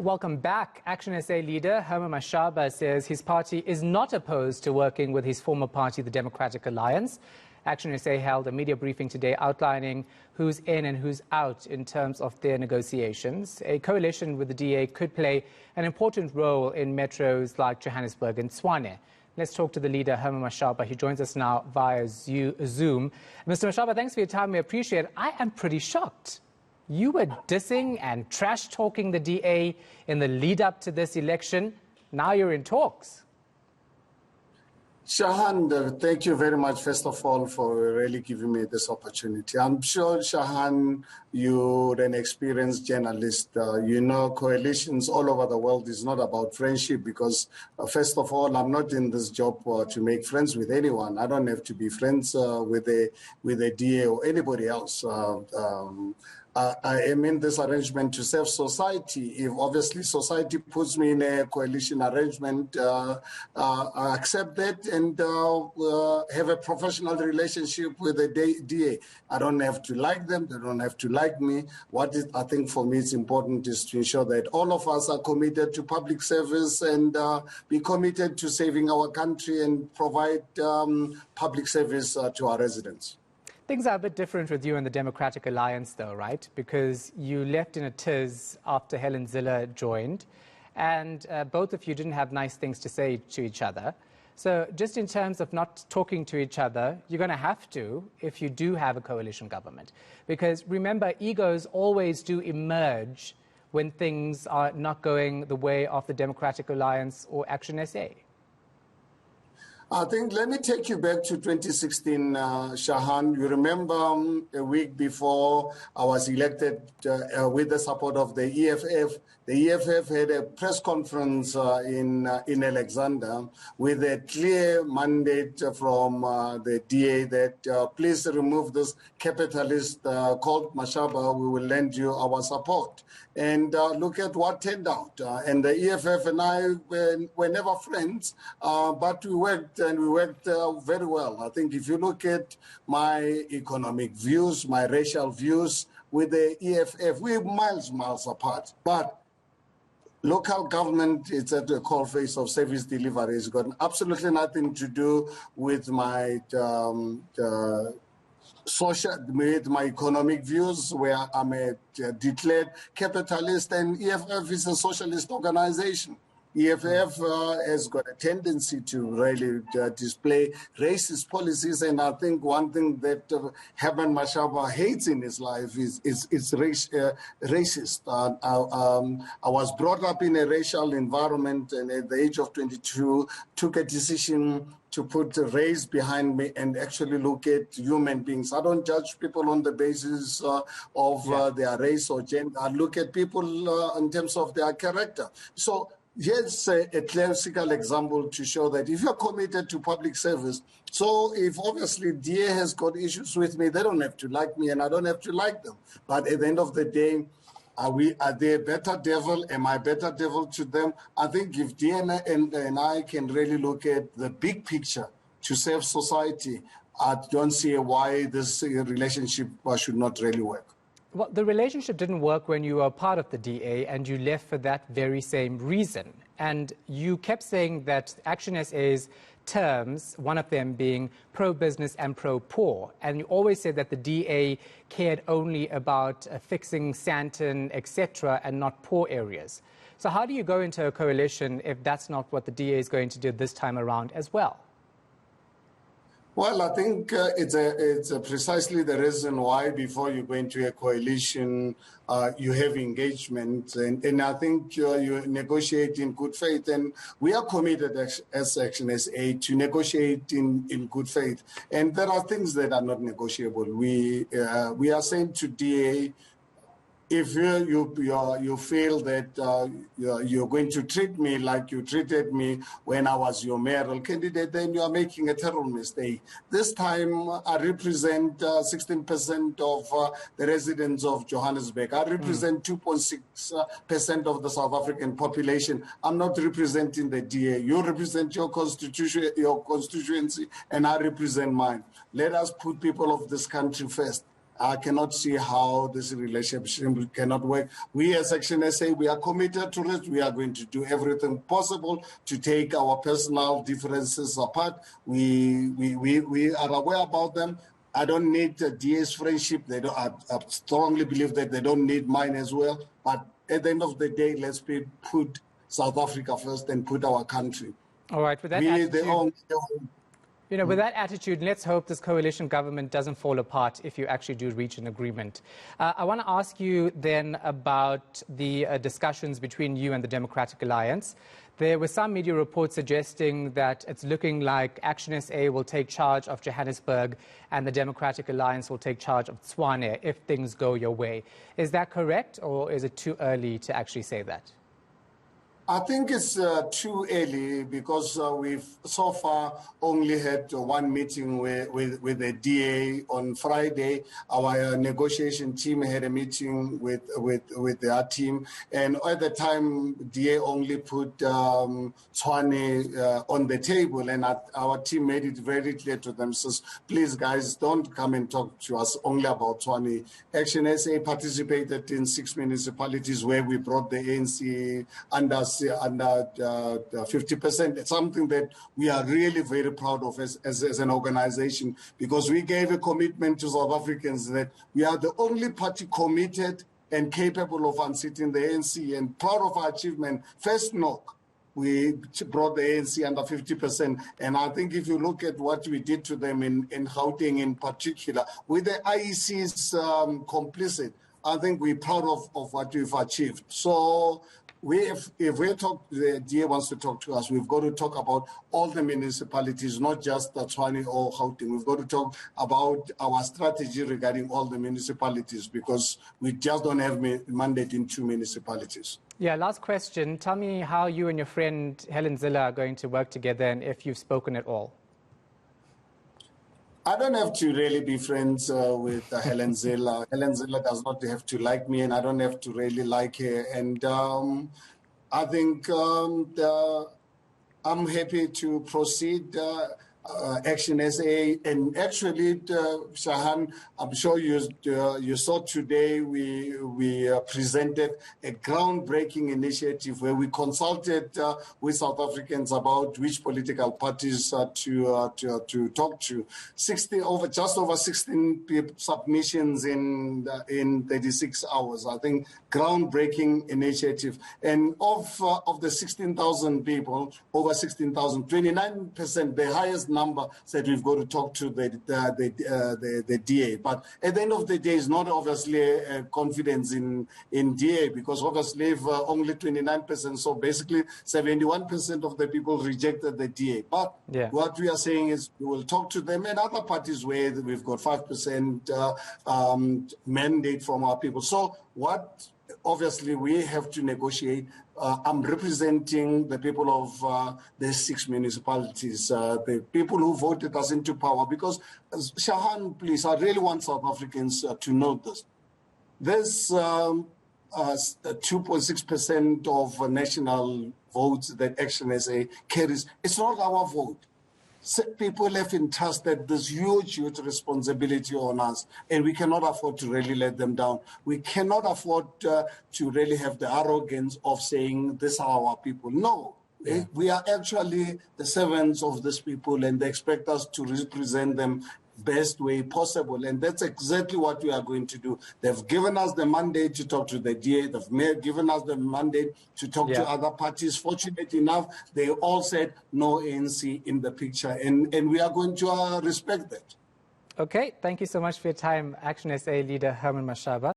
Welcome back. ActionSA leader Herman Mashaba says his party is not opposed to working with his former party, the Democratic Alliance. ActionSA held a media briefing today outlining who's in and who's out in terms of their negotiations. A coalition with the DA could play an important role in metros like Johannesburg and Tshwane. Let's talk to the leader, Herman Mashaba. He joins us now via Zoom. Mr. Mashaba, thanks for your time. We appreciate it. I am pretty shocked. You were dissing and trash-talking the DA in the lead-up to this election. Now you're in talks. Shahan, thank you very much, first of all, for really giving me this opportunity. I'm sure, Shahan, you're an experienced journalist. You know, coalitions all over the world is not about friendship because, first of all, I'm not in this job to make friends with anyone. I don't have to be friends with a DA or anybody else. I am in this arrangement to serve society. If obviously society puts me in a coalition arrangement, I accept that and have a professional relationship with the DA. I don't have to like them. They don't have to like me. I think for me it's important is to ensure that all of us are committed to public service and be committed to saving our country and provide public service to our residents. Things are a bit different with you and the Democratic Alliance, though, right? Because you left in a tiz after Helen Zille joined, and both of you didn't have nice things to say to each other. So just in terms of not talking to each other, you're going to have to if you do have a coalition government. Because remember, egos always do emerge when things are not going the way of the Democratic Alliance or ActionSA. I think, let me take you back to 2016, Shahan. You remember a week before I was elected with the support of the EFF. The EFF had a press conference in Alexander with a clear mandate from the DA that please remove this capitalist called Mashaba. We will lend you our support. And look at what turned out. And the EFF and I were never friends, but we worked very well. I think if you look at my economic views, my racial views with the EFF, we're miles apart. But local government, it's at the coalface of service delivery. It's got absolutely nothing to do with my with my economic views, where I'm a declared capitalist, and EFF is a socialist organization. EFF has got a tendency to really display racist policies, and I think one thing that Herman Mashaba hates in his life is racist. I was brought up in a racial environment, and at the age of 22, took a decision to put race behind me and actually look at human beings. I don't judge people on the basis of their race or gender. I look at people in terms of their character. So here's a classical example to show that if you're committed to public service, so if obviously DA has got issues with me, they don't have to like me and I don't have to like them. But at the end of the day, are they a better devil? Am I a better devil to them? I think if DA and I can really look at the big picture to save society, I don't see why this relationship should not really work. Well, the relationship didn't work when you were part of the DA and you left for that very same reason. And you kept saying that ActionSA's terms, one of them being pro-business and pro-poor, and you always said that the DA cared only about fixing Sandton, etc., and not poor areas. So how do you go into a coalition if that's not what the DA is going to do this time around as well? Well, I think it's precisely the reason why before you go into a coalition, you have engagement. And I think you negotiate in good faith. And we are committed as ActionSA to negotiate in good faith. And there are things that are not negotiable. We are saying to DA, if you feel that you're going to treat me like you treated me when I was your mayoral candidate, then you are making a terrible mistake. This time, I represent 16% of the residents of Johannesburg. I represent 2.6% of the South African population. I'm not representing the DA. You represent your constituency, and I represent mine. Let us put people of this country first. I cannot see how this relationship cannot work. We as ActionSA, we are committed to it. We are going to do everything possible to take our personal differences apart. We are aware about them. I don't need DA's friendship. I strongly believe that they don't need mine as well. But at the end of the day, let's put South Africa first and put our country. All right, with that attitude, with that attitude, let's hope this coalition government doesn't fall apart if you actually do reach an agreement. I want to ask you then about the discussions between you and the Democratic Alliance. There were some media reports suggesting that it's looking like ActionSA will take charge of Johannesburg and the Democratic Alliance will take charge of Tshwane if things go your way. Is that correct, or is it too early to actually say that? I think it's too early because we've so far only had one meeting with the DA on Friday. Our negotiation team had a meeting with their team, and at the time, DA only put Tshwane on the table, and our team made it very clear to them, says, please guys, don't come and talk to us only about Tshwane. ActionSA participated in 6 municipalities where we brought the ANC under 50%. It's something that we are really very proud of as an organization, because we gave a commitment to South Africans that we are the only party committed and capable of unseating the ANC, and proud of our achievement. First knock, we brought the ANC under 50%. And I think if you look at what we did to them in Gauteng in particular, with the IEC's complicit, I think we're proud of what we've achieved. So if the DA wants to talk to us, we've got to talk about all the municipalities, not just Tshwane or Gauteng. We've got to talk about our strategy regarding all the municipalities, because we just don't have mandate in 2 municipalities. Yeah, last question. Tell me how you and your friend Helen Zille are going to work together, and if you've spoken at all. I don't have to really be friends with Helen Zille. Helen Zille does not have to like me, and I don't have to really like her. And I think I'm happy to proceed. ActionSA, and actually, Shahan, I'm sure you saw today we presented a groundbreaking initiative where we consulted with South Africans about which political parties to talk to. Just over 16 submissions in 36 hours. I think groundbreaking initiative. And of the 16,000 people, over 16,000, 29%, the highest number, said we've got to talk to the DA. But at the end of the day, it's not obviously confidence in DA, because obviously if only 29%, so basically 71% of the people rejected the DA. But what we are saying is we will talk to them and other parties where we've got 5% mandate from our people. So what obviously we have to negotiate. I'm representing the people of the 6 municipalities, the people who voted us into power. Because, Shahan, please, I really want South Africans to know this. There's 2.6% of national votes that ActionSA carries. It's not our vote. People have entrusted this huge responsibility on us, and we cannot afford to really let them down. We cannot afford to really have the arrogance of saying, these are our people. No, we are actually the servants of these people, and they expect us to represent them best way possible, and that's exactly what we are going to do. They've given us the mandate to talk to the DA. They've given us the mandate to talk to other parties. Fortunately enough, they all said no ANC in the picture, and we are going to respect that. Okay, thank you so much for your time, ActionSA leader Herman Mashaba.